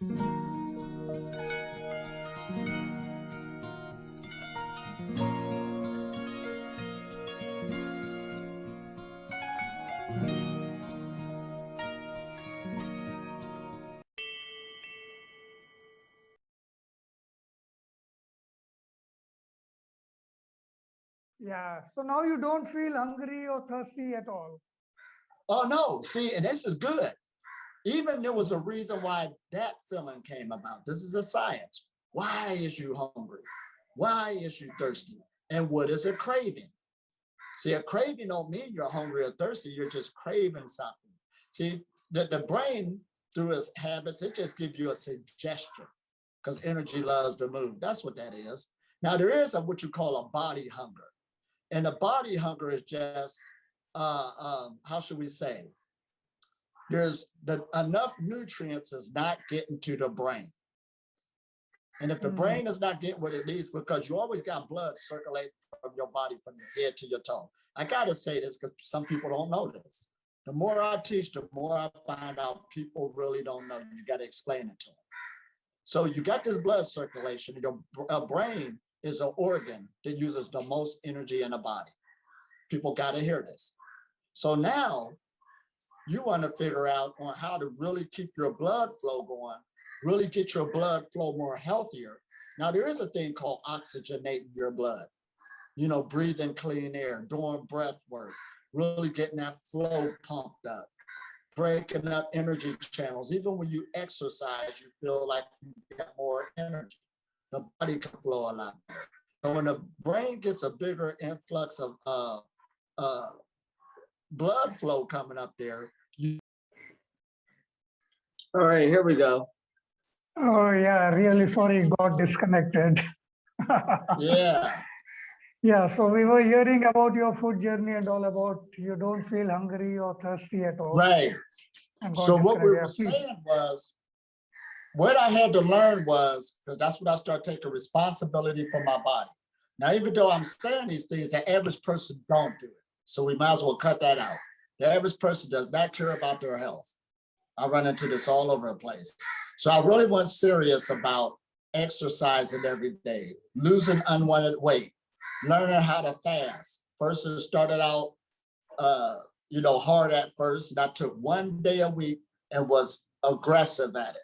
Yeah. So now you don't feel hungry or thirsty at all. Oh no, see, and this is good. Even there was a reason why that feeling came about. This is a science. Why is you hungry? Why is you thirsty? And what is a craving? See, a craving don't mean you're hungry or thirsty. You're just craving something. See, the brain, through its habits, it just gives you a suggestion because energy loves to move. That's what that is. Now, there is what you call a body hunger. And the body hunger is just, how should we say? There's enough nutrients is not getting to the brain. And if the brain is not getting what it needs, because you always got blood circulating from your body, from your head to your toe. I got to say this because some people don't know this. The more I teach, the more I find out people really don't know. You got to explain it to them. So you got this blood circulation. Your brain is an organ that uses the most energy in the body. People got to hear this. So now you want to figure out on how to really keep your blood flow going, really get your blood flow more healthier. Now, there is a thing called oxygenating your blood, you know, breathing clean air, doing breath work, really getting that flow pumped up, breaking up energy channels. Even when you exercise, you feel like you get more energy. The body can flow a lot better. So when the brain gets a bigger influx of blood flow coming up there, all right, here we go. Oh, yeah. Really sorry, got disconnected. Yeah. Yeah. So we were hearing about your food journey and all about you don't feel hungry or thirsty at all. Right. And So got what we were disconnected. Yeah, please. saying was, what I had to learn was, because that's when I started taking responsibility for my body. Now, even though I'm saying these things, the average person don't do it. So we might as well cut that out. The average person does not care about their health. I run into this all over the place. So I really was serious about exercising every day, losing unwanted weight, learning how to fast. First, it started out, hard at first. And I took one day a week and was aggressive at it.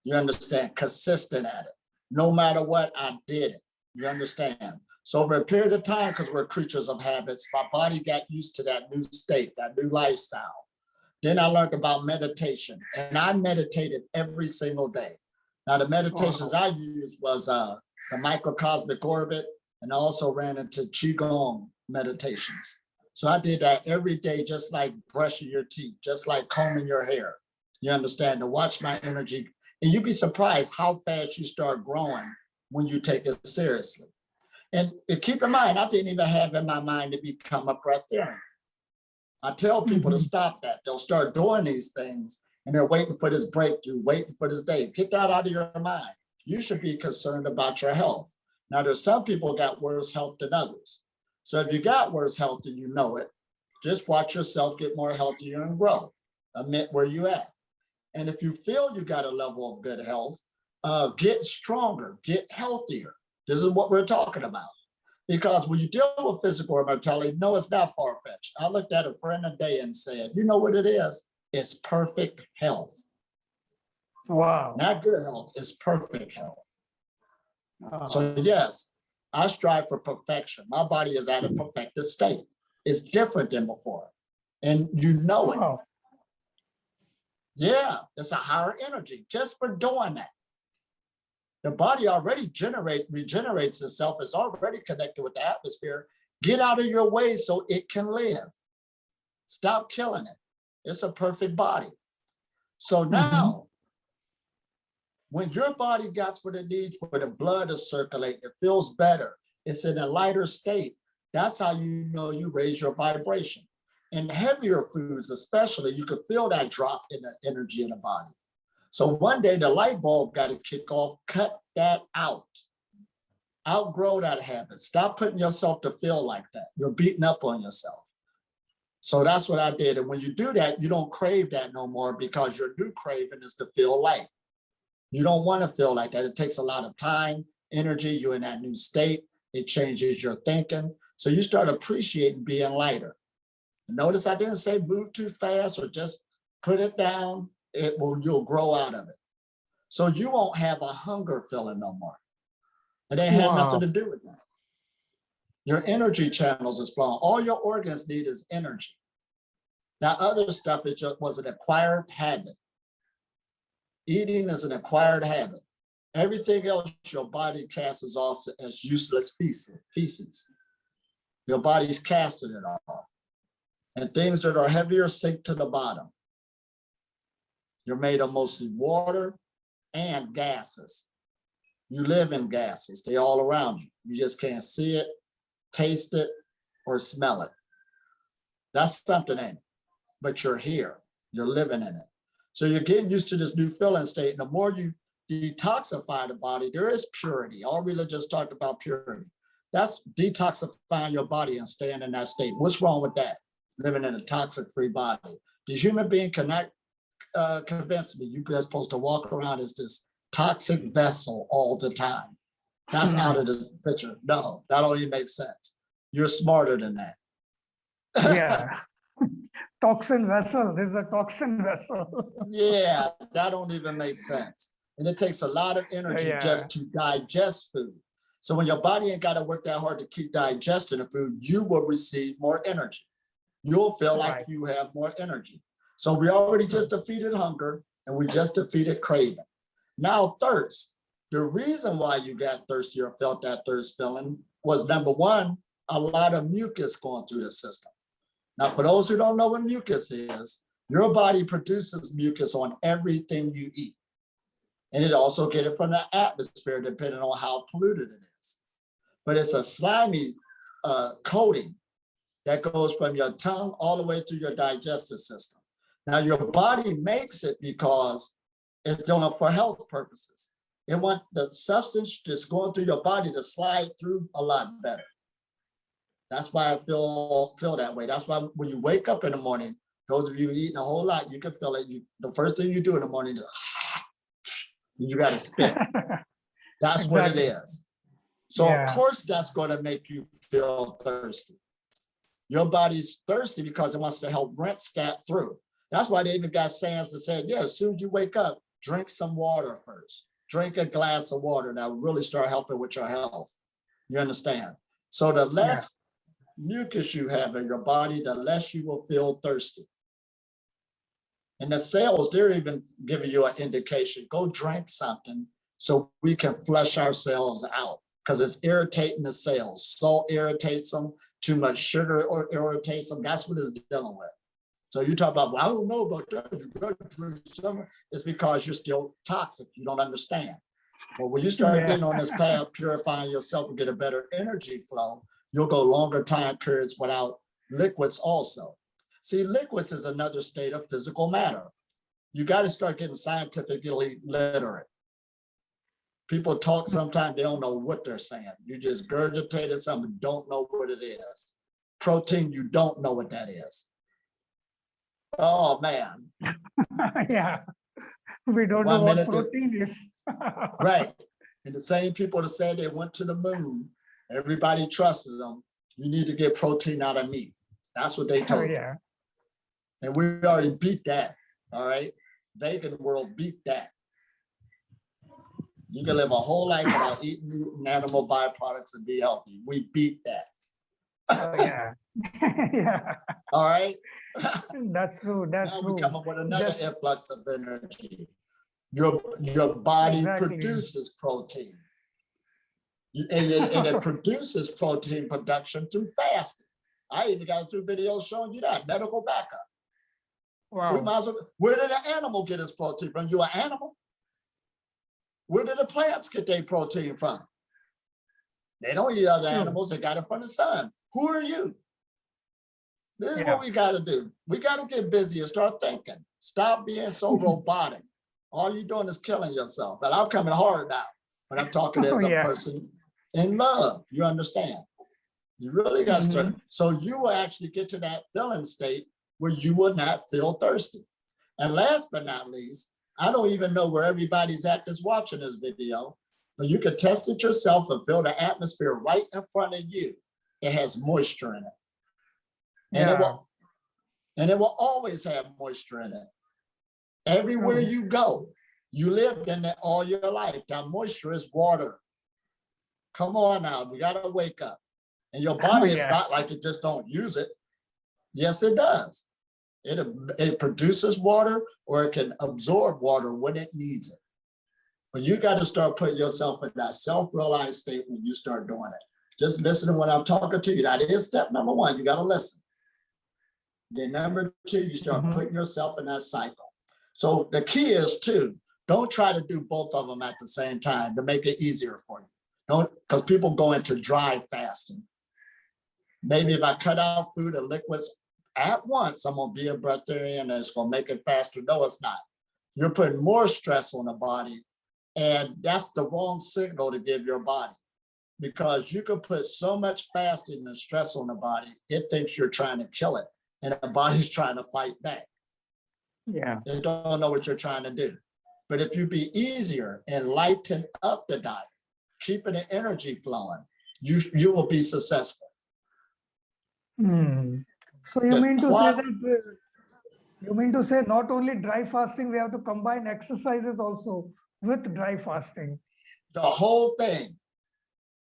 You understand? Consistent at it. No matter what, I did it. You understand? So over a period of time, because we're creatures of habits, my body got used to that new state, that new lifestyle. Then I learned about meditation, and I meditated every single day. Now, the meditations I used was the microcosmic orbit, and I also ran into Qigong meditations. So I did that every day, just like brushing your teeth, just like combing your hair. You understand? To watch my energy. And you'd be surprised how fast you start growing when you take it seriously. And keep in mind, I didn't even have in my mind to become a breatharian. I tell people to stop that. They'll start doing these things and they're waiting for this breakthrough, waiting for this day. Get that out of your mind. You should be concerned about your health. Now, there's some people got worse health than others. So if you got worse health and you know it, just watch yourself get more healthier and grow. Admit where you at. And if you feel you got a level of good health, get stronger, get healthier. This is what we're talking about. Because when you deal with physical immortality, no, it's not far-fetched. I looked at a friend today and said, you know what it is? It's perfect health. Wow. Not good health, it's perfect health. So yes, I strive for perfection. My body is at a perfected state. It's different than before. And you know it. Yeah, it's a higher energy just for doing that. The body already regenerates itself. It's already connected with the atmosphere. Get out of your way so it can live. Stop killing it. It's a perfect body. So now, when your body gets what it needs, where the blood is circulating, it feels better, it's in a lighter state, that's how you know you raise your vibration. In heavier foods, especially, you can feel that drop in the energy in the body. So one day the light bulb got to kick off, cut that out. Outgrow that habit. Stop putting yourself to feel like that. You're beating up on yourself. So that's what I did. And when you do that, you don't crave that no more because your new craving is to feel light. You don't want to feel like that. It takes a lot of time, energy. You're in that new state. It changes your thinking. So you start appreciating being lighter. Notice I didn't say move too fast or just put it down. You'll grow out of it. So you won't have a hunger feeling no more. It ain't had nothing to do with that. Your energy channels is flowing. All your organs need is energy. That other stuff was an acquired habit. Eating is an acquired habit. Everything else your body casts off as useless feces. Your body's casting it off. And things that are heavier sink to the bottom. You're made of mostly water and gases. You live in gases. They're all around you. You just can't see it, taste it, or smell it. That's something in it. But you're here. You're living in it. So you're getting used to this new feeling state. And the more you detoxify the body, there is purity. All religions talk about purity. That's detoxifying your body and staying in that state. What's wrong with that? Living in a toxic-free body. The human being cannot convince me you're supposed to walk around as this toxic vessel all the time. That's out of the picture. No, that don't even make sense. You're smarter than that. Yeah. Toxin vessel. This is a toxin vessel. Yeah, that don't even make sense. And it takes a lot of energy just to digest food. So when your body ain't got to work that hard to keep digesting the food, you will receive more energy. You'll feel like you have more energy. So we already just defeated hunger and we just defeated craving. Now thirst. The reason why you got thirsty or felt that thirst feeling was, number one, a lot of mucus going through the system. Now, for those who don't know what mucus is, your body produces mucus on everything you eat. And it also gets it from the atmosphere, depending on how polluted it is. But it's a slimy coating that goes from your tongue all the way through your digestive system. Now, your body makes it because it's doing it for health purposes. It wants the substance just going through your body to slide through a lot better. That's why I feel that way. That's why when you wake up in the morning, those of you eating a whole lot, you can feel it. The first thing you do in the morning is you got to spit. That's what it is. So of course that's going to make you feel thirsty. Your body's thirsty because it wants to help rinse that through. That's why they even got sayings that said, yeah, as soon as you wake up, drink some water first. Drink a glass of water. That will really start helping with your health. You understand? So the less mucus you have in your body, the less you will feel thirsty. And the cells, they're even giving you an indication. Go drink something so we can flush ourselves out because it's irritating the cells. Salt irritates them. Too much sugar irritates them. That's what it's dealing with. So you talk about, well, I don't know about that. You got to drink something. It's because you're still toxic. You don't understand. But when you start getting on this path, purifying yourself and get a better energy flow, you'll go longer time periods without liquids also. See, liquids is another state of physical matter. You got to start getting scientifically literate. People talk sometimes, they don't know what they're saying. You just gurgitated something, don't know what it is. Protein, you don't know what that is. Oh, man. Yeah. We don't know what protein is. Right. And the same people that said they went to the moon, everybody trusted them. You need to get protein out of meat. That's what they told you. And we already beat that. All right. Vegan world beat that. You can live a whole life without eating meat and animal byproducts and be healthy. We beat that. Yeah. All right. That's true. That's now true. we come up with another influx of energy. Your body produces protein. And it produces protein production through fasting. I even got through videos showing you that, medical backup. Wow. We might as well, where did an animal get its protein from? You an animal? Where did the plants get their protein from? They don't eat other animals, they got it from the sun. Who are you? This is what we got to do. We got to get busy and start thinking. Stop being so robotic. All you're doing is killing yourself. But I'm coming hard now. But I'm talking as a person in love. You understand? You really got to start. So you will actually get to that feeling state where you will not feel thirsty. And last but not least, I don't even know where everybody's at that's watching this video, but you can test it yourself and feel the atmosphere right in front of you. It has moisture in it. And Yeah. it will always have moisture in it. Everywhere you go, you lived in it all your life. That moisture is water. Come on now, we gotta wake up. And your body is Yeah. not like it just don't use it. Yes, it does. It produces water, or it can absorb water when it needs it. But you got to start putting yourself in that self-realized state when you start doing it. Just listen to what I'm talking to you. That is step number one. You got to listen. Then number two, you start putting yourself in that cycle. So the key is too, don't try to do both of them at the same time to make it easier for you. Don't, because people go into dry fasting. Maybe if I cut out food and liquids at once, I'm gonna be a breatharian and it's gonna make it faster. No, it's not. You're putting more stress on the body, and that's the wrong signal to give your body, because you can put so much fasting and stress on the body, it thinks you're trying to kill it, and the body's trying to fight back. Yeah. They don't know what you're trying to do. But if you be easier and lighten up the diet, keeping the energy flowing, you will be successful. So you The mean to say qual- that you mean to say not only dry fasting, we have to combine exercises also with dry fasting. The whole thing.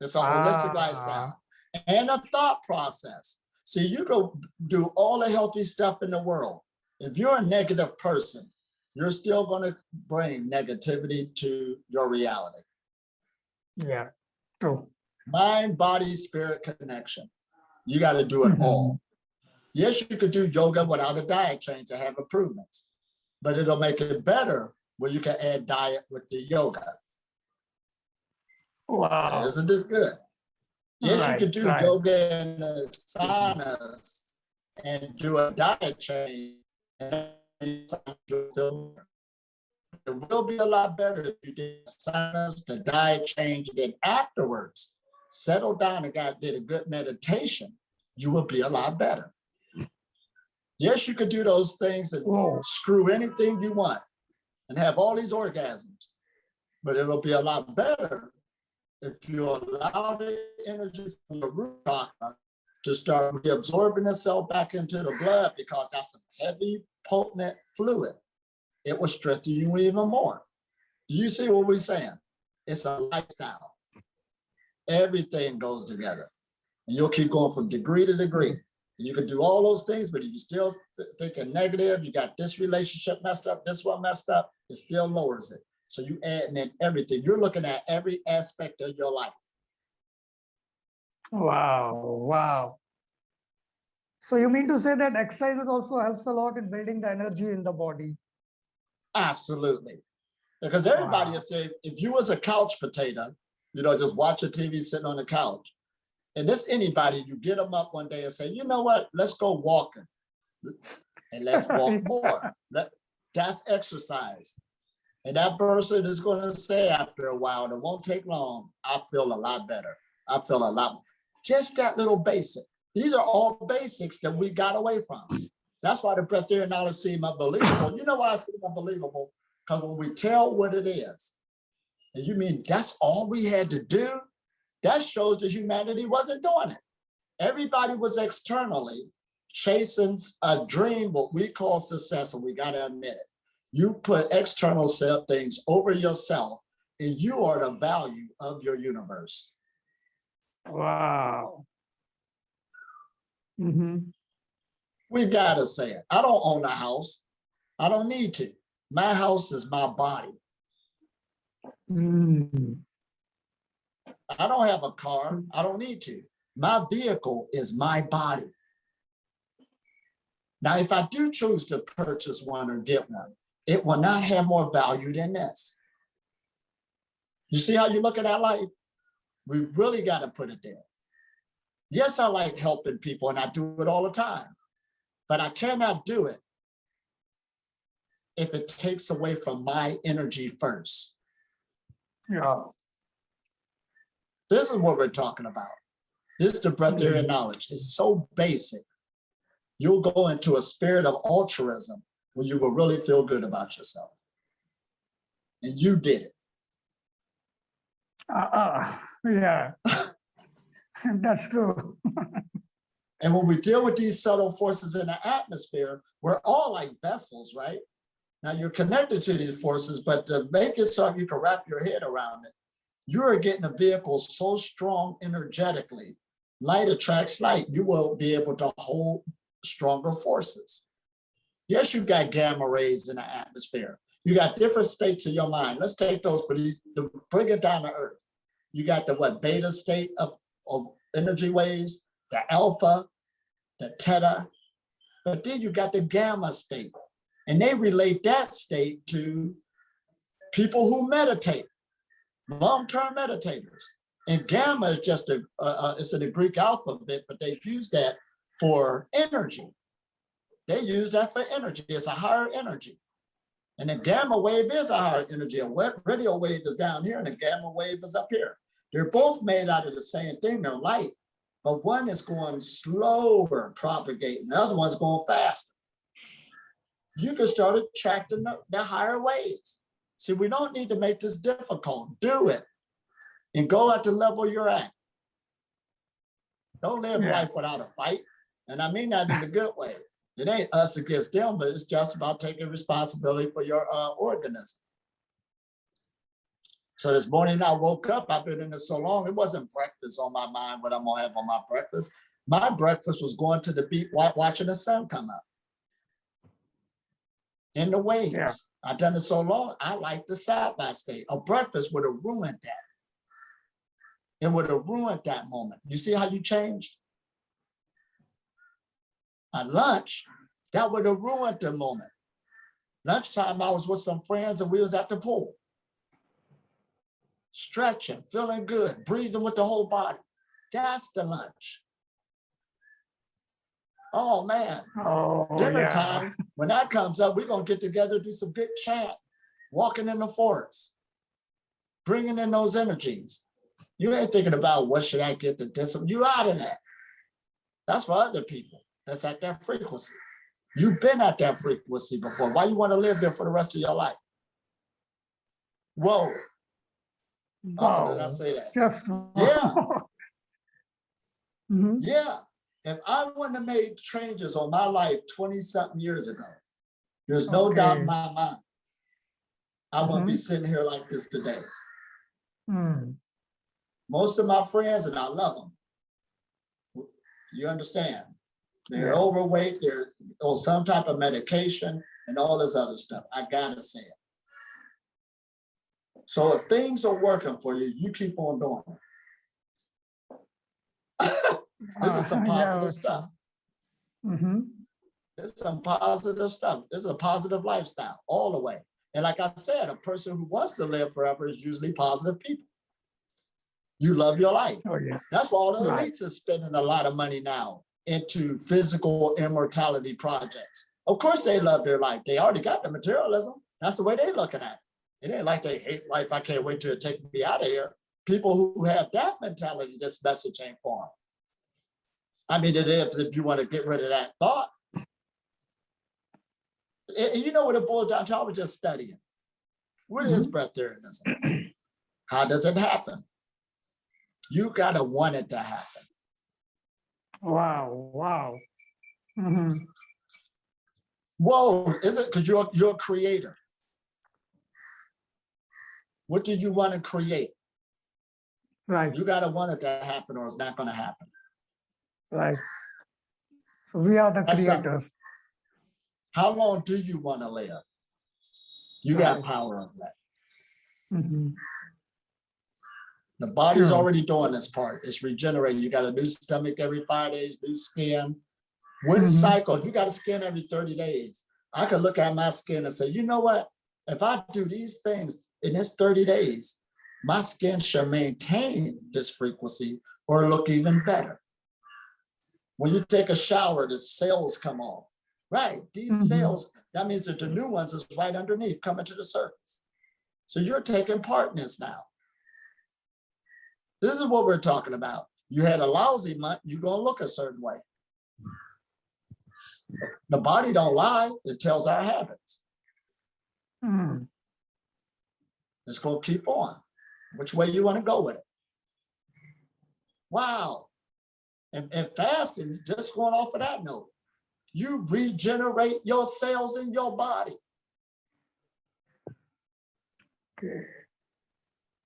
It's a holistic lifestyle and a thought process. See, you go do all the healthy stuff in the world. If you're a negative person, you're still going to bring negativity to your reality. Yeah, true. Mind, body, spirit connection. You got to do it all. Yes, you could do yoga without a diet change to have improvements, but it'll make it better when you can add diet with the yoga. Wow. Isn't this good? Yes, you Right, could do right. yoga in the saunas and do a diet change. And it will be a lot better if you did saunas, the diet change, then afterwards, settle down and did a good meditation, you will be a lot better. Yes, you could do those things and screw anything you want and have all these orgasms, but it'll be a lot better if you allow the energy from the root chakra to start reabsorbing itself back into the blood, because that's a heavy, potent fluid. It will strengthen you even more. Do you see what we're saying? It's a lifestyle. Everything goes together. And you'll keep going from degree to degree. You can do all those things, but if you still thinking negative, you got this relationship messed up, this one messed up, it still lowers it. So you add in everything. You're looking at every aspect of your life. Wow, wow. So you mean to say that exercises also helps a lot in building the energy in the body? Absolutely. Because everybody is saying, if you was a couch potato, just watching TV sitting on the couch, and this anybody, you get them up one day and say, you know what, let's go walking. And let's walk more. That's exercise. And that person is going to say after a while, it won't take long, I feel a lot better. I feel a lot, just that little basic. These are all basics that we got away from. That's why the breatharian knowledge seems unbelievable. You know why I seem unbelievable? Because when we tell what it is, and you mean that's all we had to do, that shows that humanity wasn't doing it. Everybody was externally chasing a dream, what we call success, and we got to admit it. You put external things over yourself, and you are the value of your universe. Wow. We got to say it. I don't own a house. I don't need to. My house is my body. I don't have a car. I don't need to. My vehicle is my body. Now, if I do choose to purchase one or get one, it will not have more value than this. You see how you look at that life? We really got to put it there. Yes, I like helping people and I do it all the time, but I cannot do it if it takes away from my energy first. Yeah. This is what we're talking about. This is the breatharian knowledge. It's so basic. You'll go into a spirit of altruism where you will really feel good about yourself. and you did it. Yeah, that's true. And when we deal with these subtle forces in the atmosphere, we're all like vessels, right? Now you're connected to these forces, but to make it so you can wrap your head around it, you're getting a vehicle so strong energetically. Light attracts light. You will be able to hold stronger forces. Yes, you got gamma rays in the atmosphere. You got different states of your mind. Let's take those for these, to bring it down to earth. You got the what beta state of energy waves, the alpha, the theta, but then you got the gamma state. And they relate that state to people who meditate, long-term meditators. And gamma is just it's in the Greek alphabet, but they use that for energy. They use that for energy. It's a higher energy. And the gamma wave is a higher energy. A radio wave is down here and the gamma wave is up here. They're both made out of the same thing, they're light, but one is going slower propagating, the other one's going faster. You can start attracting the higher waves. See, we don't need to make this difficult. Do it and go at the level you're at. Don't live life without a fight. And I mean that in a good way. It ain't us against them, but it's just about taking responsibility for your organism. So this morning I woke up, I've been in it so long, it wasn't breakfast on my mind, what I'm gonna have on my breakfast. My breakfast was going to the beach, watching the sun come up. In the waves. Yeah. I've done it so long, I like the side-by state. A breakfast would have ruined that. It would have ruined that moment. You see how you changed? At lunch, that would have ruined the moment. Lunchtime, I was with some friends and we was at the pool. Stretching, feeling good, breathing with the whole body. That's the lunch. Oh man, dinner time, when that comes up, we're gonna get together, do some good chant, walking in the forest, bringing in those energies. You ain't thinking about what should I get to discipline, you out of that. That's for other people, that's at that frequency. You've been at that frequency before. Why you wanna live there for the rest of your life? Whoa. Oh, did I say that? Just yeah. Yeah. If I wouldn't have made changes on my life 20-something years ago, there's no doubt in my mind, I wouldn't be sitting here like this today. Most of my friends, and I love them, you understand, they're overweight, they're on some type of medication and all this other stuff. I gotta say it. So if things are working for you, you keep on doing it. This is some positive stuff. This is some positive stuff. This is a positive lifestyle all the way. And like I said, a person who wants to live forever is usually positive people. You love your life. That's why all the elites are spending a lot of money now into physical immortality projects. Of course they love their life. They already got the materialism. That's the way they're looking at it. It ain't like they hate life. I can't wait till it take me out of here. People who have that mentality, this message ain't for them. I mean, it is if you want to get rid of that thought. And you know what it boils down to? I was just studying. What is breatharianism? How does it happen? You got to want it to happen. Wow. Whoa, is it? Because you're a creator. What do you want to create? Right. You got to want it to happen or it's not going to happen. Right. So we are the creators. How long do you want to live? You got power of that. The body's already doing this part. It's regenerating. You got a new stomach every 5 days, new skin. One cycle, you got a skin every 30 days. I could look at my skin and say, you know what? If I do these things in this 30 days, my skin should maintain this frequency or look even better. When you take a shower, the cells come off. Right, these cells, that means that the new ones is right underneath, coming to the surface. So you're taking part in this now. This is what we're talking about. You had a lousy month, you're gonna look a certain way. The body don't lie, it tells our habits. It's going to keep on. Which way you want to go with it? Wow. And fasting, just going off of that note, you regenerate your cells in your body Okay.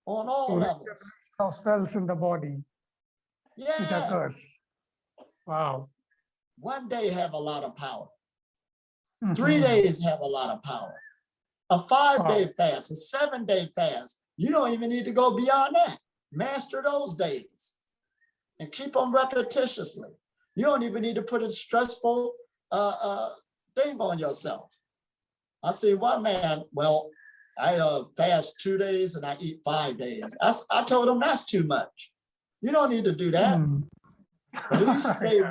on all So levels. of cells in the body, it Yeah. occurs. Wow. One day have a lot of power. 3 Mhm. days have a lot of power. A 5-day fast, a 7-day fast. You don't even need to go beyond that. Master those days and keep them repetitiously. You don't even need to put a stressful thing on yourself. I see one man, well, I fast 2 days and I eat 5 days. I told him that's too much. You don't need to do that. Mm. But at least stay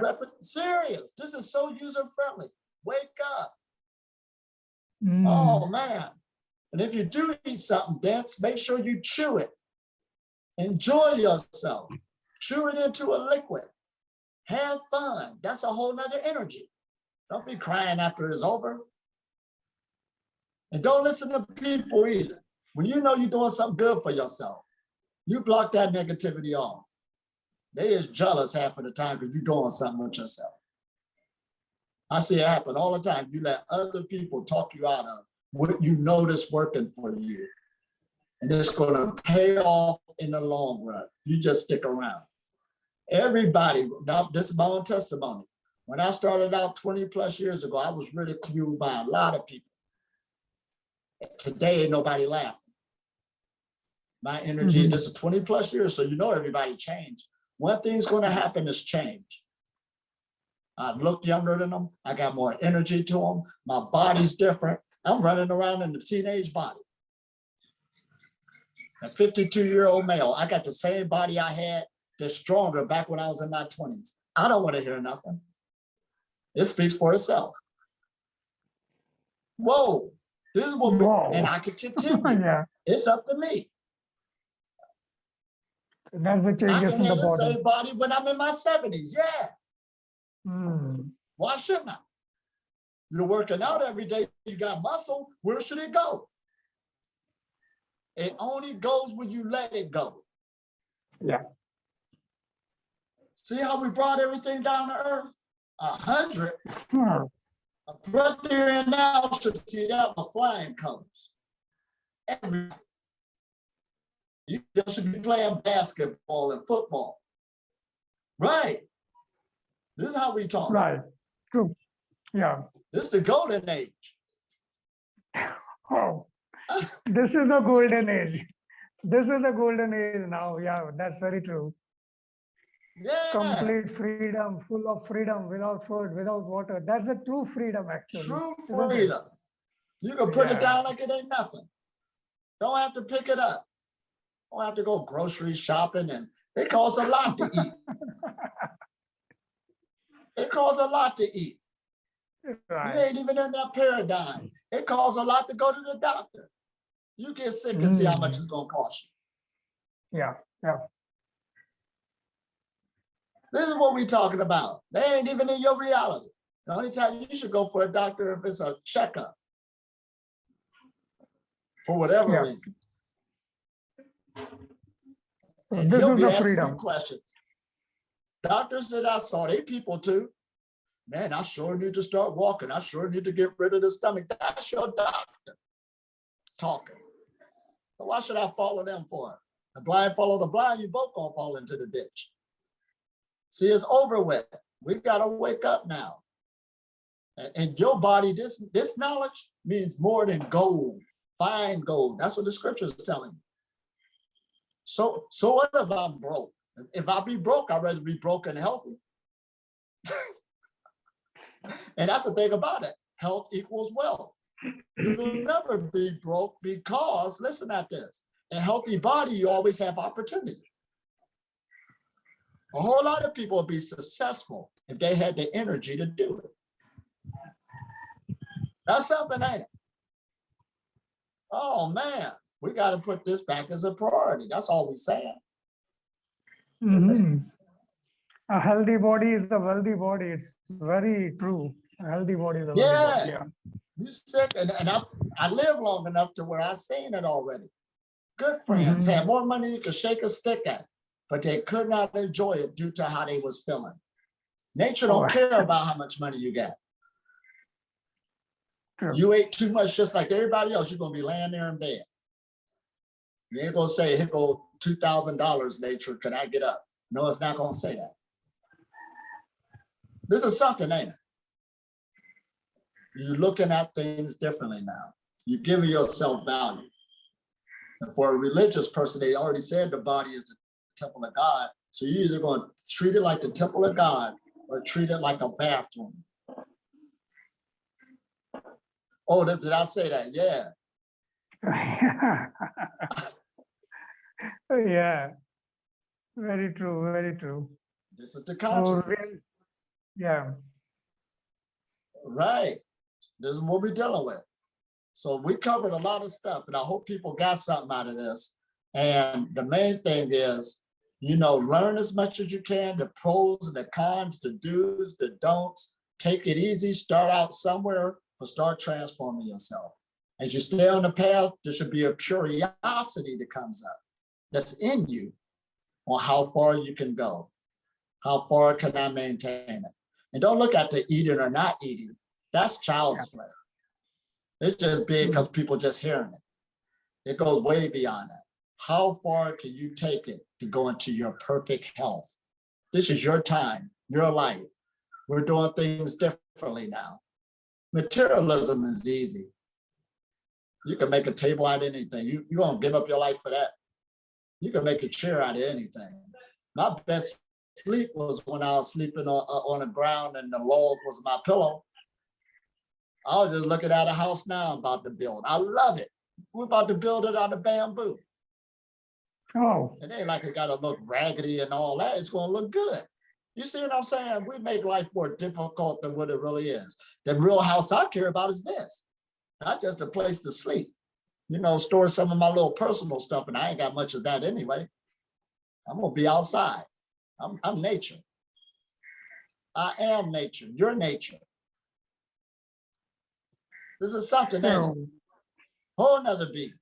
serious. This is so user-friendly. Wake up. Mm. Oh, man. And if you do eat something dense, make sure you chew it. Enjoy yourself. Chew it into a liquid. Have fun. That's a whole nother energy. Don't be crying after it's over. And don't listen to people either. When you know you're doing something good for yourself, you block that negativity off. They is jealous half of the time because you're doing something with yourself. I see it happen all the time. You let other people talk you out of what you know that's working for you. And it's going to pay off in the long run. You just stick around. Everybody, now this is my own testimony. When I started out 20 plus years ago, I was ridiculed by a lot of people. Today, nobody laughing. My energy, this is 20 plus years, so you know everybody changed. One thing's going to happen is change. I look younger than them. I got more energy to them. My body's different. I'm running around in the teenage body. A 52-year-old male, I got the same body I had, that's stronger back when I was in my 20s. I don't want to hear nothing. It speaks for itself. Whoa, this is what, and I could continue. Yeah, It's up to me. that's the I changes can in the have the body. same body when I'm in my 70s. Yeah. Mm. Why shouldn't I? You're working out every day. You got muscle. Where should it go? It only goes when you let it go. Yeah. See how we brought everything down to earth? 100. Hmm. A breath there and now should see that with flying colors. Everybody. You should be playing basketball and football. Right. This is how we talk. Right. True. Yeah. This is the golden age. Oh, this is the golden age. This is the golden age now. Yeah, that's very true. Yeah. Complete freedom, full of freedom, without food, without water. That's the true freedom, actually. True isn't it? freedom. You can put it Yeah. down like it ain't nothing. Don't have to pick it up. Don't have to go grocery shopping, and it costs a lot to eat. It costs a lot to eat. You Right. ain't even in that paradigm. It costs a lot to go to the doctor. You get sick and see how much it's going to cost you. Yeah. Yeah. This is what we're talking about. They ain't even in your reality. The only time you should go for a doctor if it's a checkup. For whatever Yeah. reason. So And this he'll is be the asking you freedom. questions. Doctors that I saw, they people too. Man, I sure need to start walking. I sure need to get rid of the stomach. That's your doctor talking. So why should I follow them for? The blind follow the blind, you both gonna fall into the ditch. See, it's over with. We gotta wake up now. And your body, this knowledge means more than gold, fine gold. That's what the scripture is telling you. So what if I'm broke? If I be broke, I'd rather be broke and healthy. And that's the thing about it. Health equals wealth. You'll never be broke because, listen at this, in a healthy body, you always have opportunity. A whole lot of people would be successful if they had the energy to do it. That's something, ain't it? Oh man, we got to put this back as a priority. That's all we're saying. Mhm. A healthy body is a wealthy body. It's very true. A healthy body is a wealthy body. Yeah. Yeah. You sick, and I live long enough to where I've seen it already. Good friends, Mhm. had more money you could shake a stick at, but they could not enjoy it due to how they was feeling. Nature Oh, don't care about how much money you got. true. You ate too much just like everybody else, you're gonna be laying there in bed. You ain't gonna say, here go $2,000, nature, can I get up? No, it's not gonna say that. This is something, ain't it? You're looking at things differently now. You're giving yourself value. And for a religious person, they already said the body is the temple of God. So you're either going to treat it like the temple of God or treat it like a bathroom. Oh, did I say that? Yeah. Yeah, very true, very true. This is the So, consciousness. yeah, Right. This is what we're dealing with. So we covered a lot of stuff, and I hope people got something out of this. And the main thing is, learn as much as you can, the pros and the cons, the do's, the don'ts. Take it easy, start out somewhere, but start transforming yourself. As you stay on the path, there should be a curiosity that comes up that's in you on how far you can go. How far can I maintain it? And don't look at the eating or not eating. That's child's play. It's just big because people just hearing it. It goes way beyond that. How far can you take it to go into your perfect health? This is your time, your life. We're doing things differently now. Materialism is easy. You can make a table out of anything. You won't give up your life for that. You can make a chair out of anything. My best sleep was when I was sleeping on the ground and the log was my pillow. I was just looking at a house now I'm about to build. I love it. We're about to build it out of bamboo. oh, It ain't like it got to look raggedy and all that. It's going to look good. You see what I'm saying? We make life more difficult than what it really is. The real house I care about is this. Not just a place to sleep. Store some of my little personal stuff, and I ain't got much of that anyway. I'm going to be outside. I'm nature. I am nature. You're nature. This is something, ain't it? true. Whole nother beat.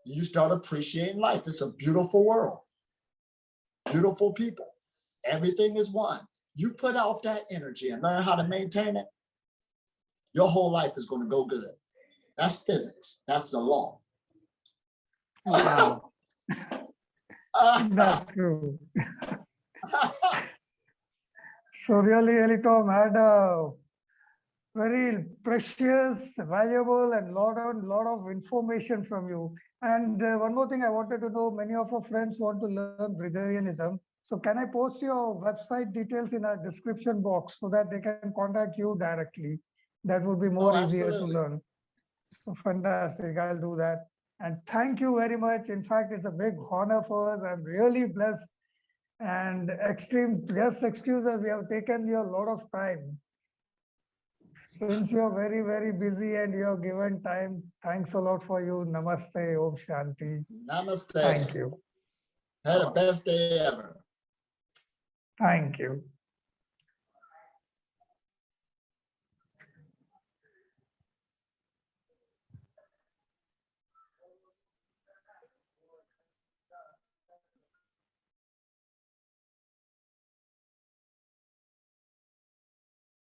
You start appreciating life. It's a beautiful world. Beautiful people. Everything is one. You put out that energy and learn how to maintain it, your whole life is going to go good. That's physics. That's the law. Wow, that's true. So really, Tom had a very precious, valuable, and lot of information from you. And one more thing I wanted to know, many of our friends want to learn Breatharianism. So can I post your website details in our description box so that they can contact you directly? That would be more easier to Absolutely. learn. So fantastic, I'll do that. And thank you very much. In fact, it's a big honor for us. I'm really blessed and just excuse us, we have taken you a lot of time. Since you're very, very busy and you have given time, thanks a lot for you. Namaste, Om Shanti. Namaste. Thank you. Had the best day ever. Thank you.